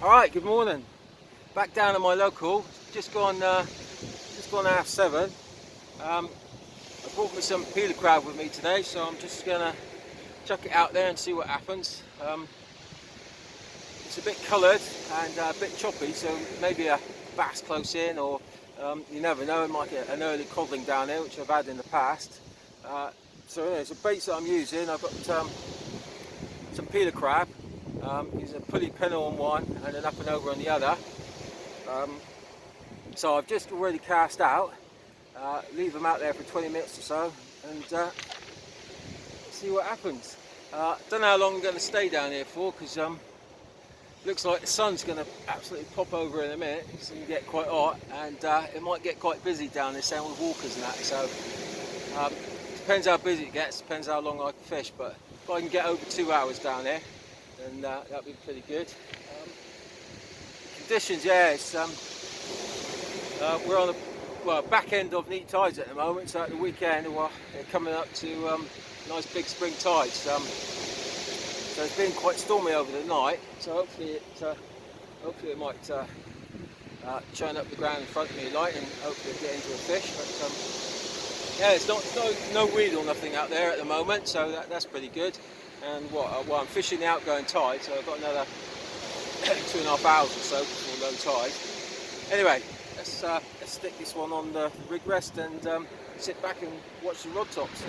Alright, good morning. Back down at my local, just gone 7:30. I brought me some peeler crab with me today, so I'm just gonna chuck it out there and see what happens. It's a bit coloured and a bit choppy, so maybe a bass close in, or you never know, it might get an early codling down there, which I've had in the past. So anyway, it's a bait that I'm using. I've got some peeler crab. There's a pulley pinner on one and an up and over on the other. So I've just already cast out. Leave them out there for 20 minutes or so and see what happens. Don't know how long I'm going to stay down here for, because looks like the sun's going to absolutely pop over in a minute. It's going to get quite hot, and it might get quite busy down this end with walkers and that. So depends how busy it gets, depends how long I can fish. But if I can get over 2 hours down there, then that'll be pretty good. Conditions, yeah, it's we're on the back end of neat tides at the moment. So at the weekend, they're coming up to nice big spring tides. So it's been quite stormy over the night. So hopefully it might churn up the ground in front of me light, and hopefully get into a fish. But yeah, it's no weed or nothing out there at the moment, so that's pretty good. And I'm fishing the outgoing tide, so I've got another 2.5 hours or so before low tide. Anyway, let's stick this one on the rig rest and sit back and watch the rod tops.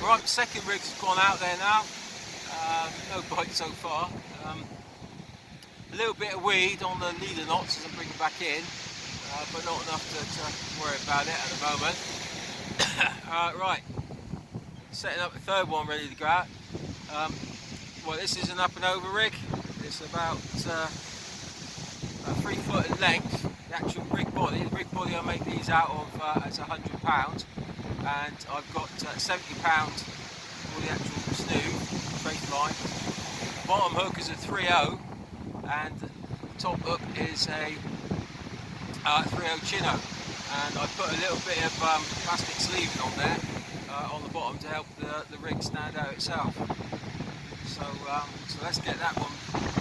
Right, the second rig's gone out there now. No bite so far. A little bit of weed on the leader knots as I'm bringing back in, but not enough to worry about it at the moment. Right, setting up the third one ready to go out. Well, this is an up and over rig. It's about 3 foot in length. The actual rig body. The rig body I make these out of is £100. And I've got £70 for the actual snood, straight line. Bottom hook is a 3.0, and the top hook is a 3.0 chino. And I put a little bit of plastic sleeving on there on the bottom to help the rig stand out itself. So let's get that one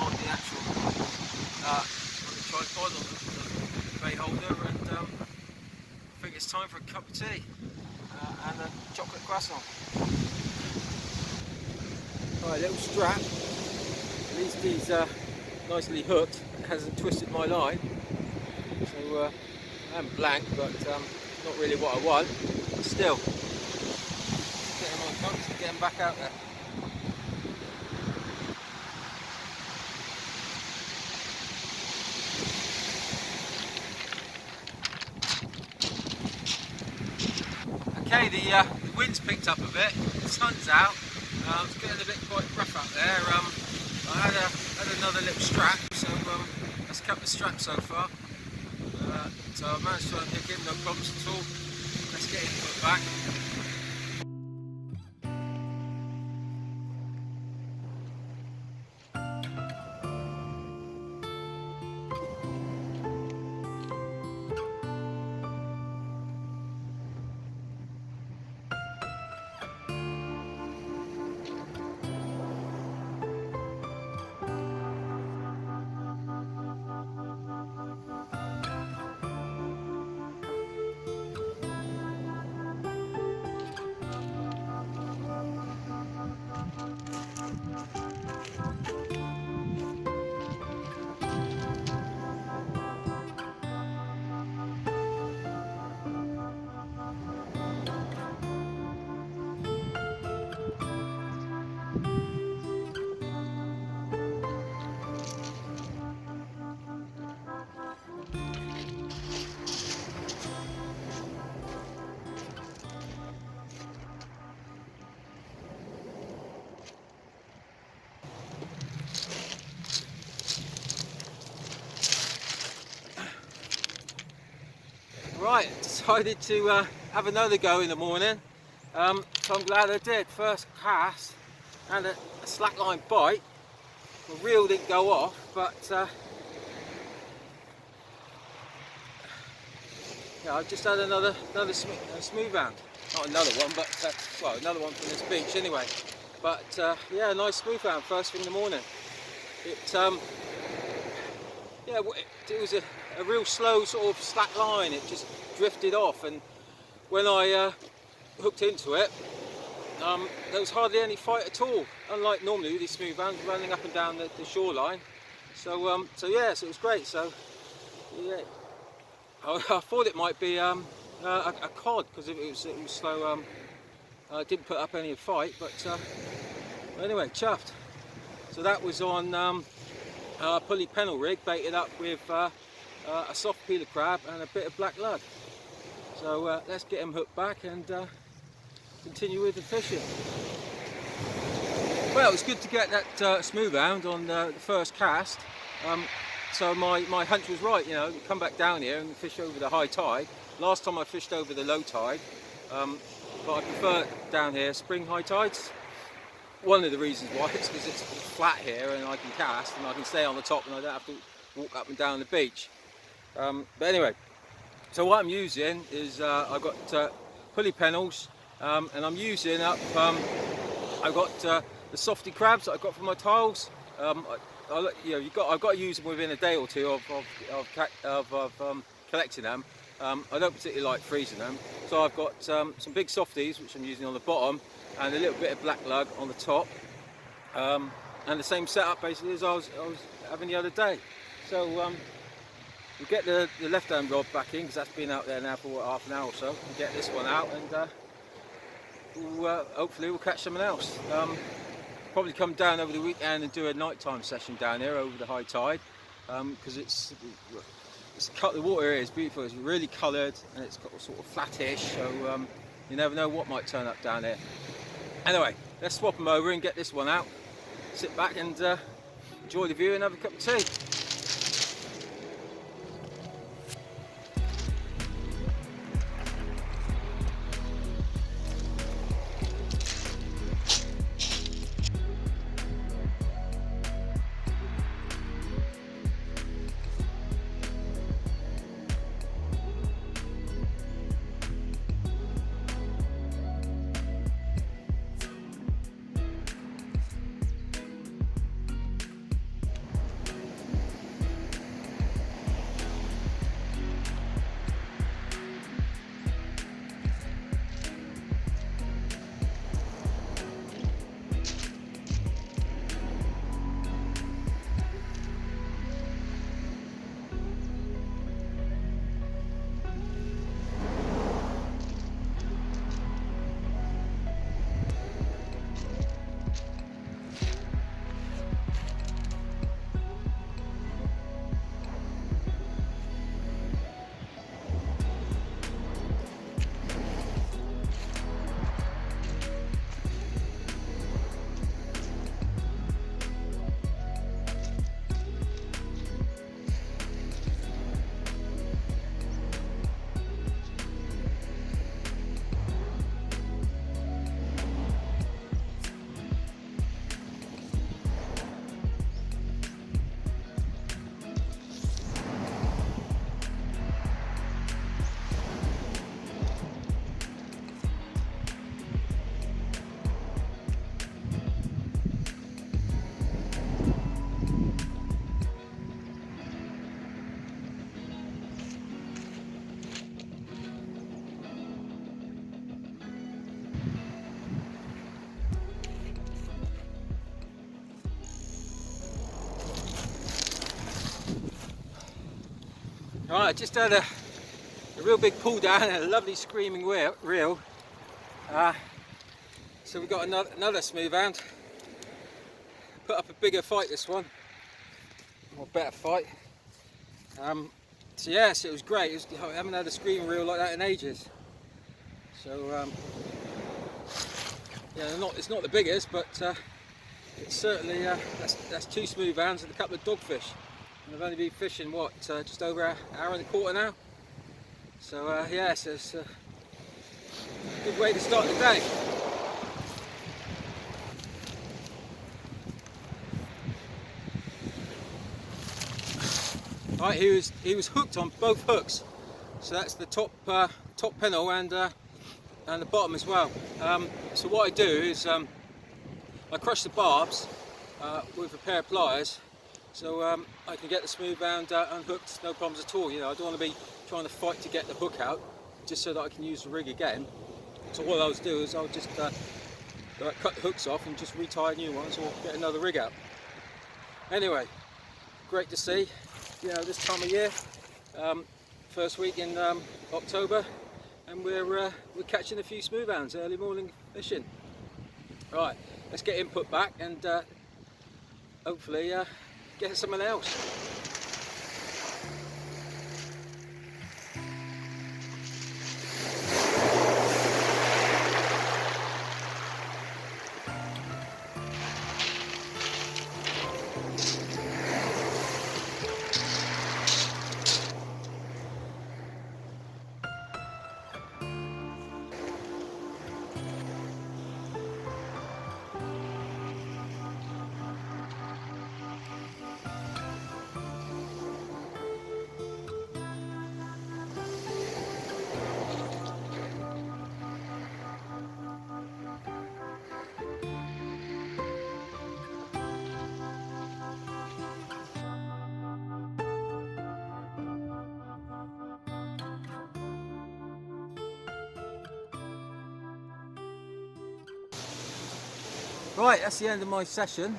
on the actual on the tripod, on the bait holder, and I think it's time for a cup of tea and a chocolate croissant. Right, little strap. At least he's nicely hooked. It hasn't twisted my line. So I'm blank, but not really what I want. But still, get him on punch and get him back out there. Okay, the wind's picked up a bit. The sun's out. It's getting a bit quite rough out there. I had another little strap, so that's kept the strap so far. So I managed to unhook him, no problems at all. Let's get him put back. Right, decided to have another go in the morning, so I'm glad I did. First cast and a slackline bite. The reel didn't go off, but yeah, I've just had another smooth hound. Not another one, but well, another one from this beach anyway. But yeah, nice smooth hound first thing in the morning. It yeah, it was a real slow sort of slack line. It just drifted off, and when I hooked into it, there was hardly any fight at all. Unlike normally these smooth hounds running up and down the shoreline. So so yeah, so it was great. So yeah, I thought it might be a cod because it was slow. Didn't put up any fight, but anyway, chuffed. So that was on pulley pennel rig, baited up with a soft peeler crab and a bit of black lug. So let's get him hooked back and continue with the fishing. Well, it's good to get that smooth hound on the first cast. So my hunch was right, you know, come back down here and fish over the high tide. Last time I fished over the low tide, but I prefer down here spring high tides. One of the reasons why is because it's flat here and I can cast and I can stay on the top and I don't have to walk up and down the beach. But anyway, so what I'm using is I've got pulley pennels, and I'm using up. I've got the softy crabs that I got from my tiles. You know, I've got to use them within a day or two of collecting them. I don't particularly like freezing them, so I've got some big softies which I'm using on the bottom, and a little bit of black lug on the top, and the same setup basically as I was having the other day. So we'll get the left hand rod back in because that's been out there now for what, half an hour or so. We'll get this one out and hopefully we'll catch something else. Probably come down over the weekend and do a nighttime session down here over the high tide, because the water here is beautiful. It's really coloured and it's got sort of flattish, so you never know what might turn up down here. Anyway, let's swap them over and get this one out. Sit back and enjoy the view and have a cup of tea. Right, just had a real big pull down and a lovely screaming reel. So we've got another smooth hound. Put up a bigger fight this one, or better fight. So yes, it was great. I haven't had a screaming reel like that in ages. So yeah, it's not the biggest, but it's certainly that's 2 smooth hounds and a couple of dogfish. And I've only been fishing just over an hour and a quarter now. So yes, it's a good way to start the day. Right, he was hooked on both hooks. So that's the top pennel and the bottom as well. So what I do is I crush the barbs with a pair of pliers, so I can get the smooth hound unhooked, no problems at all. You know, I don't want to be trying to fight to get the hook out, just so that I can use the rig again. So what I'll do is I'll just cut the hooks off and just retie new ones or get another rig out. Anyway, great to see. You know, this time of year, first week in October, and we're catching a few smooth hounds, early morning fishing. Right, let's get input back and hopefully get someone else. Right, that's the end of my session.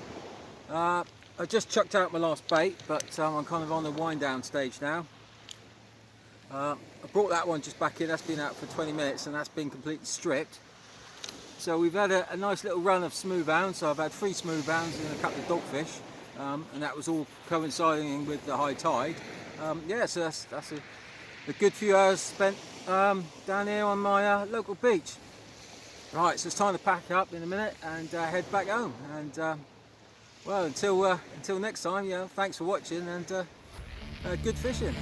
I just chucked out my last bait, but I'm kind of on the wind down stage now. I brought that one just back in. That's been out for 20 minutes and that's been completely stripped. So we've had a nice little run of smooth hounds. So I've had 3 smooth hounds and a couple of dogfish, and that was all coinciding with the high tide. Yeah, so that's a good few hours spent down here on my local beach. Right, so it's time to pack up in a minute and head back home. And well, until next time, thanks for watching and good fishing.